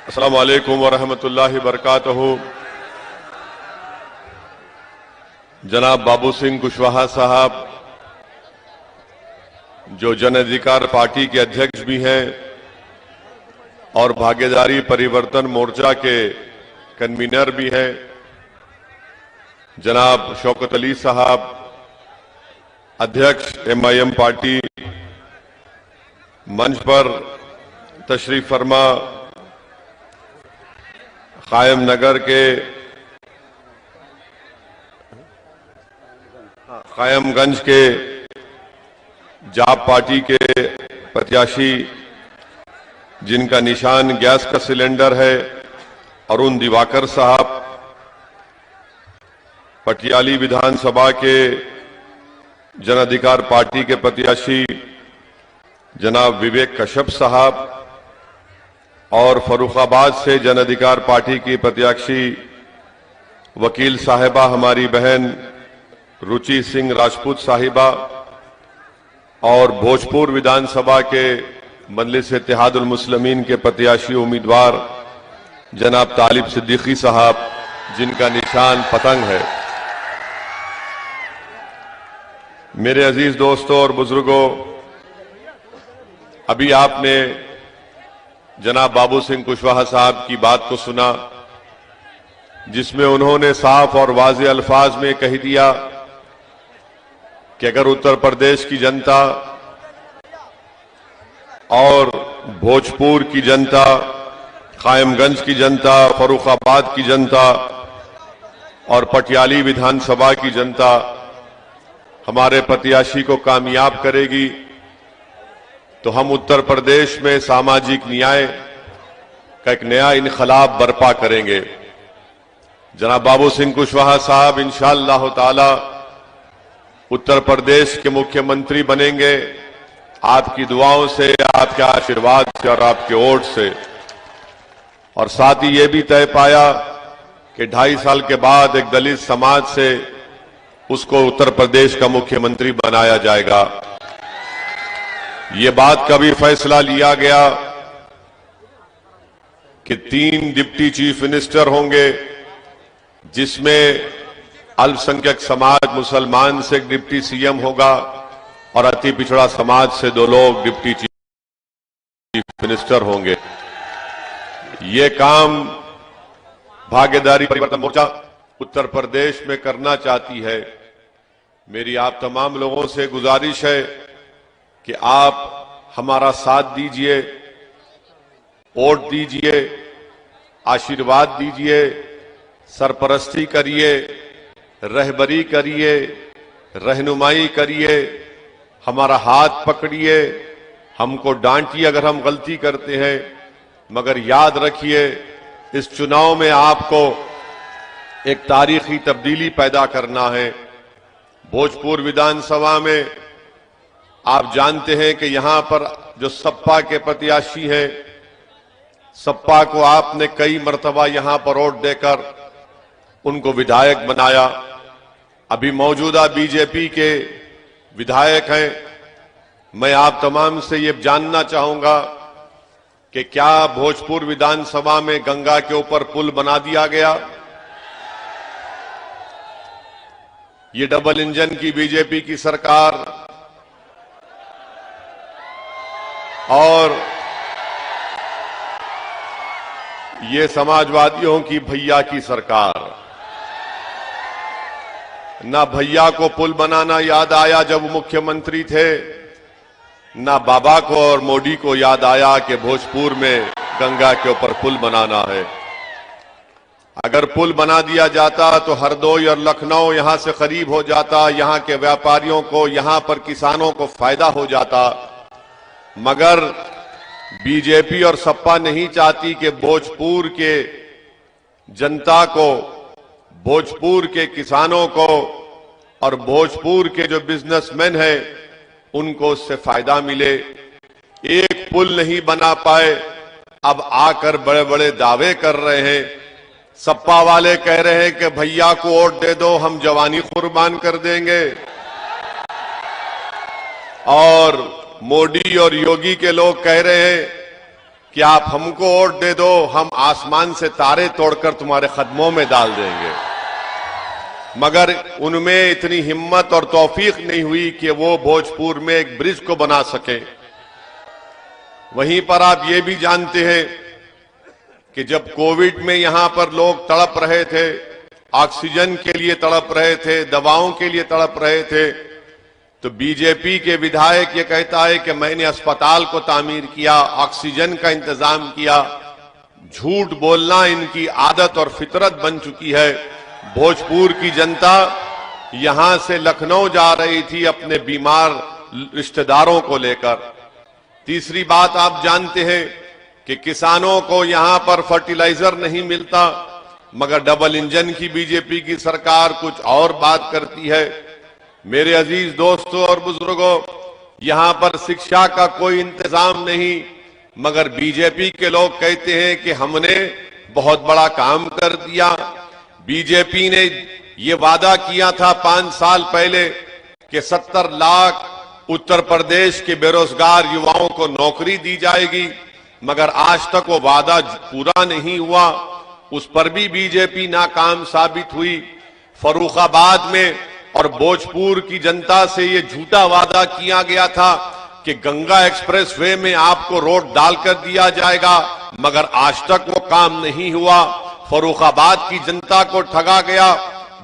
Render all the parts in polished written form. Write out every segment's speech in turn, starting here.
अस्सलामु अलैकुम वरहमतुल्लाहि वबरकातुहू। जनाब बाबू सिंह कुशवाहा साहब, जो जन अधिकार पार्टी के अध्यक्ष भी हैं और भागीदारी परिवर्तन मोर्चा के कन्वीनर भी हैं, जनाब शौकत अली साहब, अध्यक्ष एमआईएम पार्टी, मंच पर तशरीफ फरमा कायम नगर के कायमगंज के जाप पार्टी के प्रत्याशी जिनका निशान गैस का सिलेंडर है, अरुण दिवाकर साहब, पटियाली विधानसभा के जन अधिकार पार्टी के प्रत्याशी जनाब विवेक कश्यप साहब और फर्रुखाबाद से जन अधिकार पार्टी की प्रत्याशी वकील साहिबा हमारी बहन रुचि सिंह राजपूत साहिबा और भोजपुर विधानसभा के मजलिस इत्तेहादुल मुस्लिमीन के प्रत्याशी उम्मीदवार जनाब तालिब सिद्दीकी साहब, जिनका निशान पतंग है। मेरे अजीज दोस्तों और बुजुर्गों, अभी आपने जनाब बाबू सिंह कुशवाहा साहब की बात को सुना, जिसमें उन्होंने साफ और वाज़ेह अल्फाज में कह दिया कि अगर उत्तर प्रदेश की जनता और भोजपुर की जनता, कायमगंज की जनता, फर्रुखाबाद की जनता और पटियाली विधानसभा की जनता हमारे प्रत्याशी को कामयाब करेगी तो हम उत्तर प्रदेश में सामाजिक न्याय का एक नया इनकलाब बर्पा करेंगे। जनाब बाबू सिंह कुशवाहा साहब इंशाअल्लाह ताला उत्तर प्रदेश के मुख्यमंत्री बनेंगे, आपकी दुआओं से, आपके आशीर्वाद से और आपके वोट से। और साथ ही ये भी तय पाया कि 2.5 साल के बाद एक दलित समाज से उसको उत्तर प्रदेश का मुख्यमंत्री बनाया जाएगा। ये बात का भी फैसला लिया गया कि 3 डिप्टी चीफ मिनिस्टर होंगे, जिसमें अल्पसंख्यक समाज मुसलमान से एक डिप्टी सीएम होगा और अति पिछड़ा समाज से 2 लोग डिप्टी चीफ मिनिस्टर होंगे। ये काम भागीदारी परिवर्तन मोर्चा उत्तर प्रदेश में करना चाहती है। मेरी आप तमाम लोगों से गुजारिश है कि आप हमारा साथ दीजिए, वोट दीजिए, आशीर्वाद दीजिए, सरपरस्ती करिए, रहबरी करिए, रहनुमाई करिए, हमारा हाथ पकड़िए, हमको डांटिए अगर हम गलती करते हैं, मगर याद रखिए इस चुनाव में आपको एक तारीखी तब्दीली पैदा करना है। भोजपुर विधानसभा में आप जानते हैं कि यहां पर जो सपा के प्रत्याशी हैं, सपा को आपने कई मर्तबा यहां पर वोट देकर उनको विधायक बनाया। अभी मौजूदा बीजेपी के विधायक हैं। मैं आप तमाम से ये जानना चाहूंगा कि क्या भोजपुर विधानसभा में गंगा के ऊपर पुल बना दिया गया? ये डबल इंजन की बीजेपी की सरकार और ये समाजवादियों की भैया की सरकार, ना भैया को पुल बनाना याद आया जब वो मुख्यमंत्री थे, ना बाबा को और मोदी को याद आया कि भोजपुर में गंगा के ऊपर पुल बनाना है। अगर पुल बना दिया जाता तो हरदोई और लखनऊ यहां से करीब हो जाता, यहां के व्यापारियों को, यहां पर किसानों को फायदा हो जाता। मगर बीजेपी और सपा नहीं चाहती कि भोजपुर के जनता को, भोजपुर के किसानों को और भोजपुर के जो बिजनेसमैन हैं उनको उससे फायदा मिले। एक पुल नहीं बना पाए, अब आकर बड़े बड़े दावे कर रहे हैं। सपा वाले कह रहे हैं कि भैया को वोट दे दो, हम जवानी कुर्बान कर देंगे। और मोदी और योगी के लोग कह रहे हैं कि आप हमको वोट दे दो, हम आसमान से तारे तोड़कर तुम्हारे कदमों में डाल देंगे। मगर उनमें इतनी हिम्मत और तौफीक नहीं हुई कि वो भोजपुर में एक ब्रिज को बना सके। वहीं पर आप ये भी जानते हैं कि जब कोविड में यहां पर लोग तड़प रहे थे, ऑक्सीजन के लिए तड़प रहे थे, दवाओं के लिए तड़प रहे थे, तो बीजेपी के विधायक ये कहता है कि मैंने अस्पताल को तामीर किया, ऑक्सीजन का इंतजाम किया। झूठ बोलना इनकी आदत और फितरत बन चुकी है। भोजपुर की जनता यहां से लखनऊ जा रही थी अपने बीमार रिश्तेदारों को लेकर। तीसरी बात आप जानते हैं कि किसानों को यहां पर फर्टिलाइजर नहीं मिलता, मगर डबल इंजन की बीजेपी की सरकार कुछ और बात करती है। मेरे अजीज दोस्तों और बुजुर्गों, यहां पर शिक्षा का कोई इंतजाम नहीं, मगर बीजेपी के लोग कहते हैं कि हमने बहुत बड़ा काम कर दिया। बीजेपी ने ये वादा किया था 5 साल पहले कि 70 लाख उत्तर प्रदेश के बेरोजगार युवाओं को नौकरी दी जाएगी, मगर आज तक वो वादा पूरा नहीं हुआ। उस पर भी बीजेपी नाकाम साबित हुई। फर्रुखाबाद में और भोजपुर की जनता से ये झूठा वादा किया गया था कि गंगा एक्सप्रेसवे में आपको रोड डालकर दिया जाएगा, मगर आज तक वो काम नहीं हुआ। फर्रुखाबाद की जनता को ठगा गया,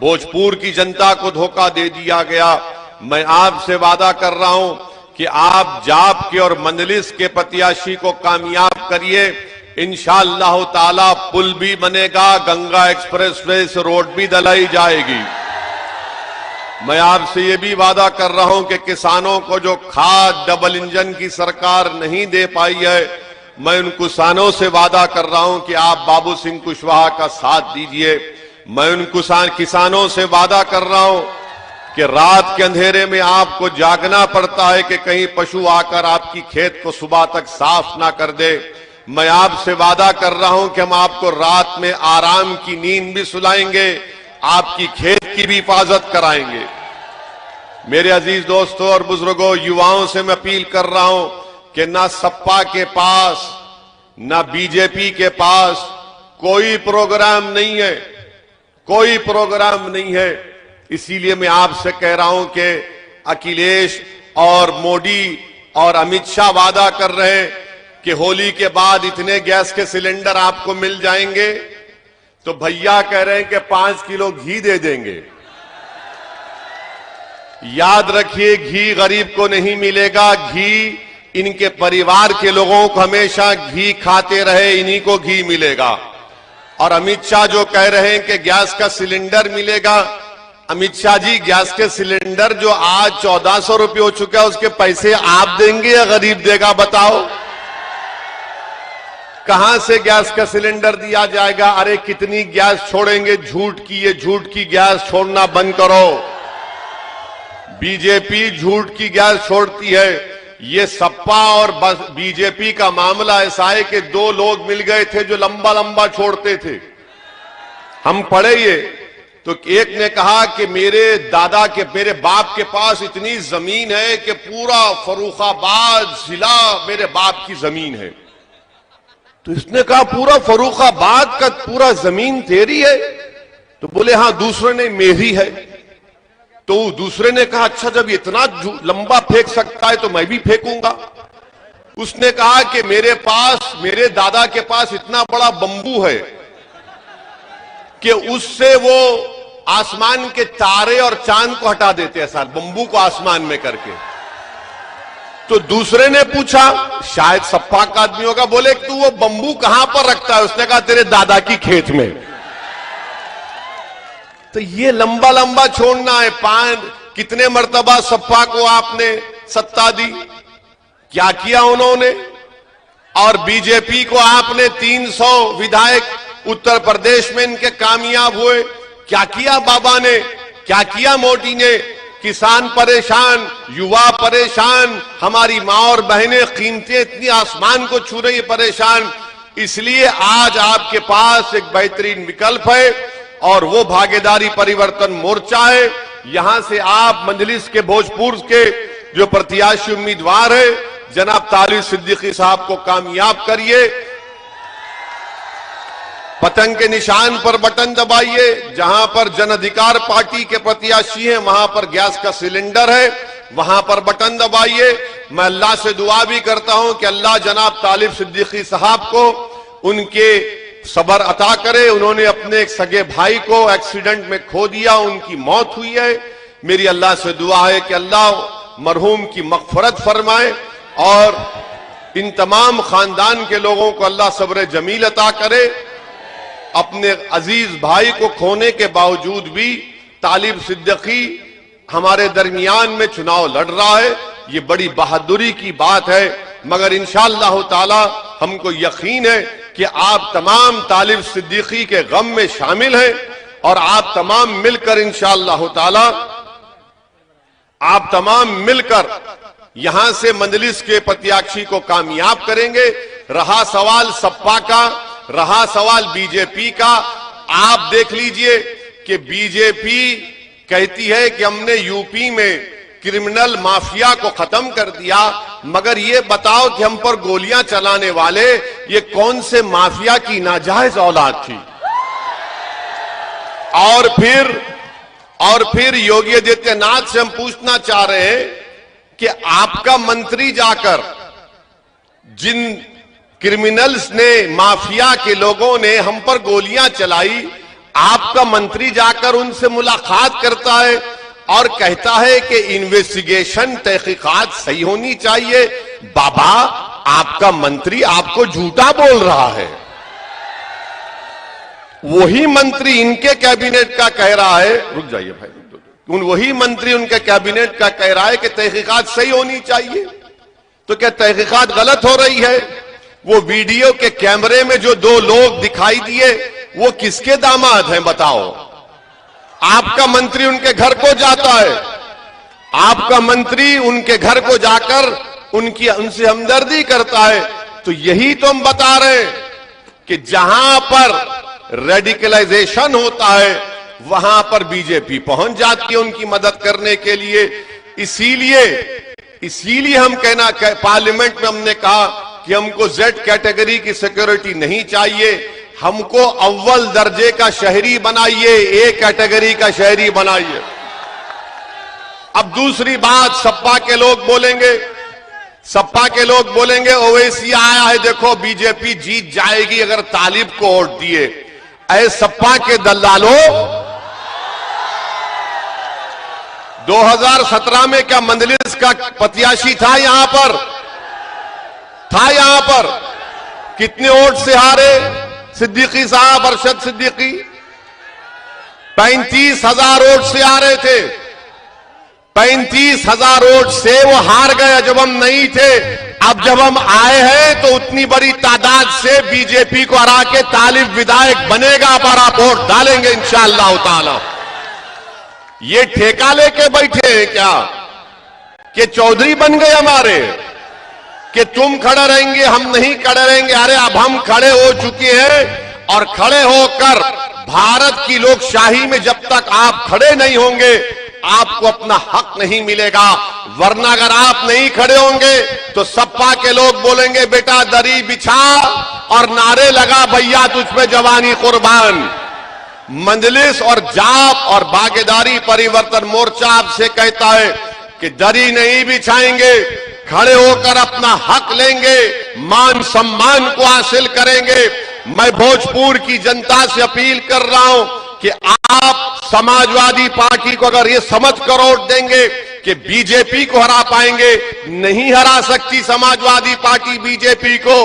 भोजपुर की जनता को धोखा दे दिया गया। मैं आपसे वादा कर रहा हूं कि आप जाप के और मंजलिस के प्रत्याशी को कामयाब करिए। इंशाअल्लाह ताला पुल भी बनेगा, गंगा एक्सप्रेसवे से रोड भी डलाई जाएगी। मैं आपसे ये भी वादा कर रहा हूं कि किसानों को जो खाद डबल इंजन की सरकार नहीं दे पाई है, मैं उन किसानों से वादा कर रहा हूं कि आप बाबू सिंह कुशवाहा का साथ दीजिए। मैं उन किसानों से वादा कर रहा हूं कि रात के अंधेरे में आपको जागना पड़ता है कि कहीं पशु आकर आपकी खेत को सुबह तक साफ ना कर दे। मैं आपसे वादा कर रहा हूं कि हम आपको रात में आराम की नींद भी सुलाएंगे, आपकी खेत की भी हिफाजत कराएंगे। मेरे अजीज दोस्तों और बुजुर्गों, युवाओं से मैं अपील कर रहा हूं कि ना सपा के पास ना बीजेपी के पास कोई प्रोग्राम नहीं है, कोई प्रोग्राम नहीं है। इसीलिए मैं आपसे कह रहा हूं कि अखिलेश और मोदी और अमित शाह वादा कर रहे हैं कि होली के बाद इतने गैस के सिलेंडर आपको मिल जाएंगे, तो भैया कह रहे हैं कि 5 किलो घी दे देंगे। याद रखिए, घी गरीब को नहीं मिलेगा, घी इनके परिवार के लोगों को हमेशा घी खाते रहे, इन्हीं को घी मिलेगा। और अमित शाह जो कह रहे हैं कि गैस का सिलेंडर मिलेगा, अमित शाह जी, गैस के सिलेंडर जो आज 1400 रुपये हो चुका है, उसके पैसे आप देंगे या गरीब देगा? बताओ, कहां से गैस का सिलेंडर दिया जाएगा? अरे कितनी गैस छोड़ेंगे? झूठ की, ये झूठ की गैस छोड़ना बंद करो। बीजेपी झूठ की गैस छोड़ती है। ये सपा और बीजेपी का मामला ऐसा है कि 2 लोग मिल गए थे जो लंबा लंबा छोड़ते थे। हम पढ़े ये, तो एक ने कहा कि मेरे बाप के पास इतनी जमीन है कि पूरा फर्रुखाबाद जिला मेरे बाप की जमीन है। तो इसने कहा पूरा फर्रुखाबाद का पूरा जमीन तेरी है? तो बोले हाँ। दूसरे ने मेरी है। तो दूसरे ने कहा अच्छा, जब इतना लंबा फेंक सकता है तो मैं भी फेंकूंगा। उसने कहा कि मेरे दादा के पास इतना बड़ा बंबू है कि उससे वो आसमान के तारे और चांद को हटा देते हैं, सर, बंबू को आसमान में करके। तो दूसरे ने पूछा, शायद सपा का आदमी होगा, बोले तू वो बंबू कहां पर रखता है? उसने कहा तेरे दादा की खेत में। तो ये लंबा लंबा छोड़ना है। कितने मर्तबा सपा को आपने सत्ता दी, क्या किया उन्होंने? और बीजेपी को आपने 300 विधायक उत्तर प्रदेश में इनके कामयाब हुए, क्या किया बाबा ने, क्या किया मोदी ने? किसान परेशान, युवा परेशान, हमारी मां और बहनें कीमतें इतनी आसमान को छू रही परेशान। इसलिए आज आपके पास एक बेहतरीन विकल्प है और वो भागीदारी परिवर्तन मोर्चा है। यहां से आप मंजलिस के भोजपुर के जो प्रत्याशी उम्मीदवार है जनाब तालिब सिद्दीकी साहब को कामयाब करिए। पतंग के निशान पर बटन दबाइए। जहां पर जन अधिकार पार्टी के प्रत्याशी हैं वहां पर गैस का सिलेंडर है, वहां पर बटन दबाइए। मैं अल्लाह से दुआ भी करता हूं कि अल्लाह जनाब तालिब सिद्दीकी साहब को उनके सबर अता करे। उन्होंने अपने एक सगे भाई को एक्सीडेंट में खो दिया, उनकी मौत हुई है। मेरी अल्लाह से दुआ है कि अल्लाह मरहूम की मग़फ़रत फरमाए और इन तमाम खानदान के लोगों को अल्लाह सब्र जमील अता करे। अपने अजीज भाई को खोने के बावजूद भी तालिब सिद्दीकी हमारे दरमियान में चुनाव लड़ रहा है, ये बड़ी बहादुरी की बात है। मगर इंशाअल्लाह ताला हमको यकीन है कि आप तमाम तालिब सिद्दीकी के गम में शामिल हैं और आप तमाम मिलकर इंशाअल्लाह ताला आप तमाम मिलकर यहां से मजलिस के प्रत्याशी को कामयाब करेंगे। रहा सवाल सपा का, रहा सवाल बीजेपी का, आप देख लीजिए कि बीजेपी कहती है कि हमने यूपी में क्रिमिनल माफिया को खत्म कर दिया, मगर ये बताओ कि हम पर गोलियां चलाने वाले ये कौन से माफिया की नाजायज औलाद थी। और फिर योगी आदित्यनाथ से हम पूछना चाह रहे हैं कि आपका मंत्री जाकर जिन क्रिमिनल्स ने, माफिया के लोगों ने हम पर गोलियां चलाई, आपका मंत्री जाकर उनसे मुलाकात करता है और कहता है कि इन्वेस्टिगेशन तहकीकात सही होनी चाहिए। बाबा, आपका मंत्री आपको झूठा बोल रहा है। वही मंत्री इनके कैबिनेट का कह रहा है, रुक जाइए भाई, वही मंत्री उनके कैबिनेट का कह रहा है कि तहकीकात सही होनी चाहिए। तो क्या तहकीकात गलत हो रही है? वो वीडियो के कैमरे में जो दो लोग दिखाई दिए वो किसके दामाद हैं बताओ? आपका मंत्री उनके घर को जाता है, आपका मंत्री उनके घर को जाकर उनसे हमदर्दी करता है। तो यही तो हम बता रहे हैं कि जहां पर रेडिकलाइजेशन होता है वहां पर बीजेपी पहुंच जाती है उनकी मदद करने के लिए। इसीलिए हम पार्लियामेंट में हमने कहा कि हमको जेड कैटेगरी की सिक्योरिटी नहीं चाहिए, हमको अव्वल दर्जे का शहरी बनाइए, ए कैटेगरी का शहरी बनाइए। अब दूसरी बात, सपा के लोग बोलेंगे ओवैसी आया है, देखो बीजेपी जीत जाएगी अगर तालिब को वोट दिए। ऐ सपा के दलालों, 2017 में क्या मंजलिस का प्रत्याशी था यहां पर? कितने वोट से हारे सिद्दीकी साहब, अरशद सिद्दीकी? 35,000 वोट से हारे थे। 35,000 वोट से वो हार गए जब हम नहीं थे। अब जब हम आए हैं तो उतनी बड़ी तादाद से बीजेपी को हरा के तालिब विधायक बनेगा पर आप वोट डालेंगे इंशाअल्लाह ताला। ये ठेका लेके बैठे हैं क्या कि चौधरी बन गए हमारे, कि तुम खड़े रहेंगे हम नहीं खड़े रहेंगे? अरे अब हम खड़े हो चुके हैं और खड़े होकर भारत की लोकशाही में जब तक आप खड़े नहीं होंगे आपको अपना हक नहीं मिलेगा। वरना अगर आप नहीं खड़े होंगे तो सपा के लोग बोलेंगे बेटा दरी बिछा और नारे लगा भैया तुझ पे जवानी कुर्बान। मंजलिस और जाप और भागीदारी परिवर्तन मोर्चा आपसे कहता है कि दरी नहीं बिछाएंगे, खड़े होकर अपना हक लेंगे, मान सम्मान को हासिल करेंगे। मैं भोजपुर की जनता से अपील कर रहा हूं कि आप समाजवादी पार्टी को अगर ये समझ कर वोट देंगे कि बीजेपी को हरा पाएंगे, नहीं हरा सकती समाजवादी पार्टी बीजेपी को।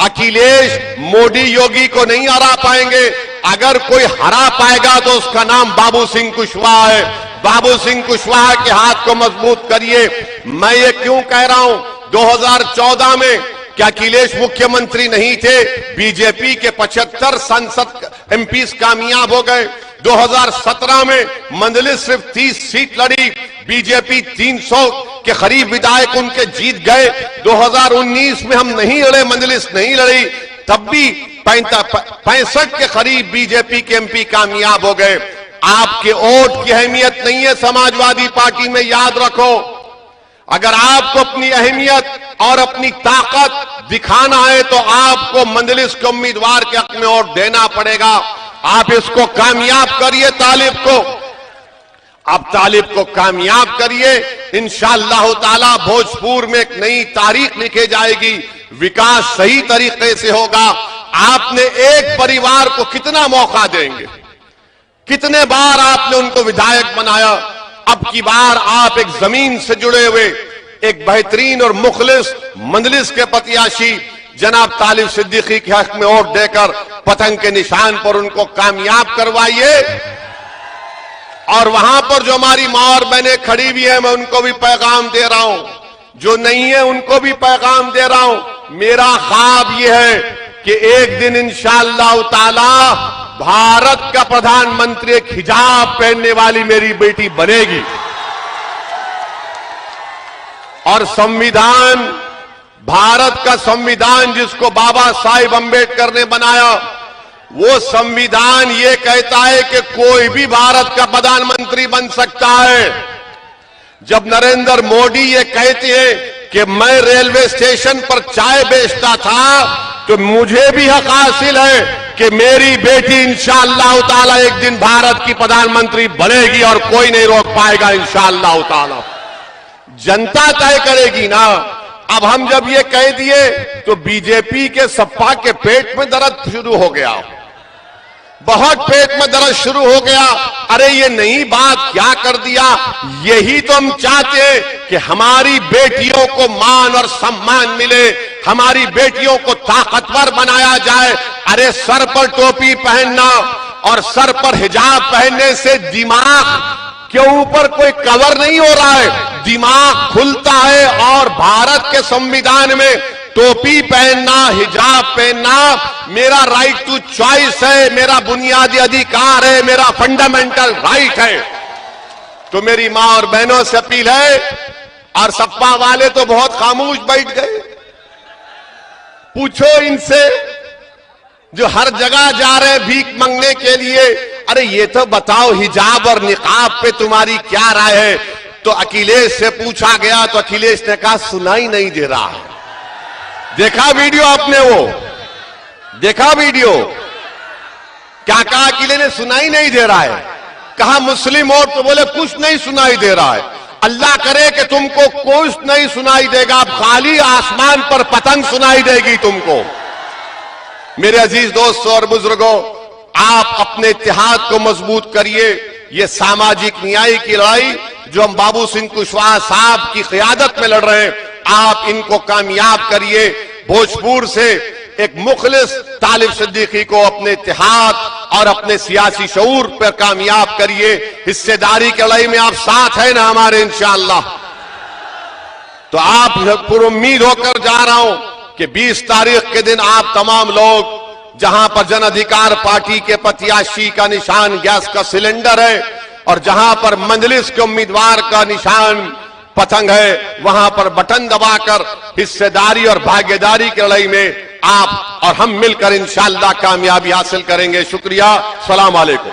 अखिलेश, मोदी, योगी को नहीं हरा पाएंगे। अगर कोई हरा पाएगा तो उसका नाम बाबू सिंह कुशवाहा है। बाबू सिंह कुशवाहा के हाथ को मजबूत करिए। मैं ये क्यों कह रहा हूं, 2014 में क्या अखिलेश मुख्यमंत्री नहीं थे? बीजेपी के 75 सांसद एमपी कामयाब हो गए। 2017 में मंजलिस सिर्फ 30 सीट लड़ी, बीजेपी 300 के करीब विधायक उनके जीत गए। 2019 में हम नहीं लड़े, मंजलिस नहीं लड़ी, तब भी 65 के करीब बीजेपी के एमपी कामयाब हो गए। आपके वोट की अहमियत नहीं है समाजवादी पार्टी में, याद रखो। अगर आपको अपनी अहमियत और अपनी ताकत दिखाना है तो आपको मंजलिस के उम्मीदवार के हक में वोट देना पड़ेगा। आप इसको कामयाब करिए तालिब को, आप तालिब को कामयाब करिए। इंशाअल्लाह ताला भोजपुर में एक नई तारीख लिखी जाएगी, विकास सही तरीके से होगा। आपने एक परिवार को कितना मौका देंगे, कितने बार आपने उनको विधायक बनाया। अब की बार आप एक जमीन से जुड़े हुए एक बेहतरीन और मुखलिस मंजलिस के प्रत्याशी जनाब तालिब सिद्दीकी के हक में वोट देकर पतंग के निशान पर उनको कामयाब करवाइए। और वहां पर जो हमारी मां और बहनें खड़ी भी हैं, मैं उनको भी पैगाम दे रहा हूं, जो नहीं है उनको भी पैगाम दे रहा हूं। मेरा ख्वाब यह है कि एक दिन इंशाअल्लाह ताला भारत का प्रधानमंत्री एक हिजाब पहनने वाली मेरी बेटी बनेगी। और संविधान, भारत का संविधान जिसको बाबा साहिब अंबेडकर ने बनाया, वो संविधान ये कहता है कि कोई भी भारत का प्रधानमंत्री बन सकता है। जब नरेंद्र मोदी ये कहते हैं कि मैं रेलवे स्टेशन पर चाय बेचता था, तो मुझे भी हक हासिल है कि मेरी बेटी इंशाअल्लाह ताला एक दिन भारत की प्रधानमंत्री बनेगी और कोई नहीं रोक पाएगा इंशाअल्लाह ताला। जनता तय करेगी ना। अब हम जब ये कह दिए तो बीजेपी के सपा के पेट में दर्द शुरू हो गया, बहुत पेट में दर्द शुरू हो गया। अरे ये नई बात क्या कर दिया। यही तो हम चाहते हैं कि हमारी बेटियों को मान और सम्मान मिले, हमारी बेटियों को ताकतवर बनाया जाए। अरे सर पर टोपी पहनना और सर पर हिजाब पहनने से दिमाग के ऊपर कोई कवर नहीं हो रहा है, दिमाग खुलता है। और भारत के संविधान में टोपी पहनना, हिजाब पहनना मेरा राइट टू चॉइस है, मेरा बुनियादी अधिकार है, मेरा फंडामेंटल राइट है। तो मेरी मां और बहनों से अपील है, और सपा वाले तो बहुत खामोश बैठ गए। पूछो इनसे जो हर जगह जा रहे भीख मांगने के लिए, अरे ये तो बताओ हिजाब और निकाब पे तुम्हारी क्या राय है। तो अखिलेश से पूछा गया तो अखिलेश ने कहा सुनाई नहीं दे रहा है। देखा वीडियो आपने, वो देखा वीडियो, क्या कहा अखिलेश ने, सुनाई नहीं दे रहा है। कहा मुस्लिम वोट, तो बोले कुछ नहीं सुनाई दे रहा है। अल्लाह करे कि तुमको कुछ नहीं सुनाई देगा, खाली आसमान पर पतंग सुनाई देगी तुमको। मेरे अजीज दोस्तों और बुजुर्गों, आप अपने इत्तेहाद को मजबूत करिए। ये सामाजिक न्याय की लड़ाई जो हम बाबू सिंह कुशवाहा साहब की क़ियादत में लड़ रहे हैं, आप इनको कामयाब करिए। भोजपुर से एक मुखलिस तालिब सिद्दीकी को अपने इत्तेहाद और अपने सियासी शऊर पर कामयाब करिए। हिस्सेदारी की लड़ाई में आप साथ हैं ना हमारे इंशाअल्लाह। तो आप पूरी उम्मीद होकर जा रहा हूं कि 20 तारीख के दिन आप तमाम लोग, जहां पर जन अधिकार पार्टी के प्रत्याशी का निशान गैस का सिलेंडर है और जहां पर मंजलिस के उम्मीदवार का निशान पतंग है, वहां पर बटन दबाकर हिस्सेदारी और भागीदारी की लड़ाई में आप और हम मिलकर इंशाअल्लाह कामयाबी हासिल करेंगे। शुक्रिया, सलाम अलैकुम।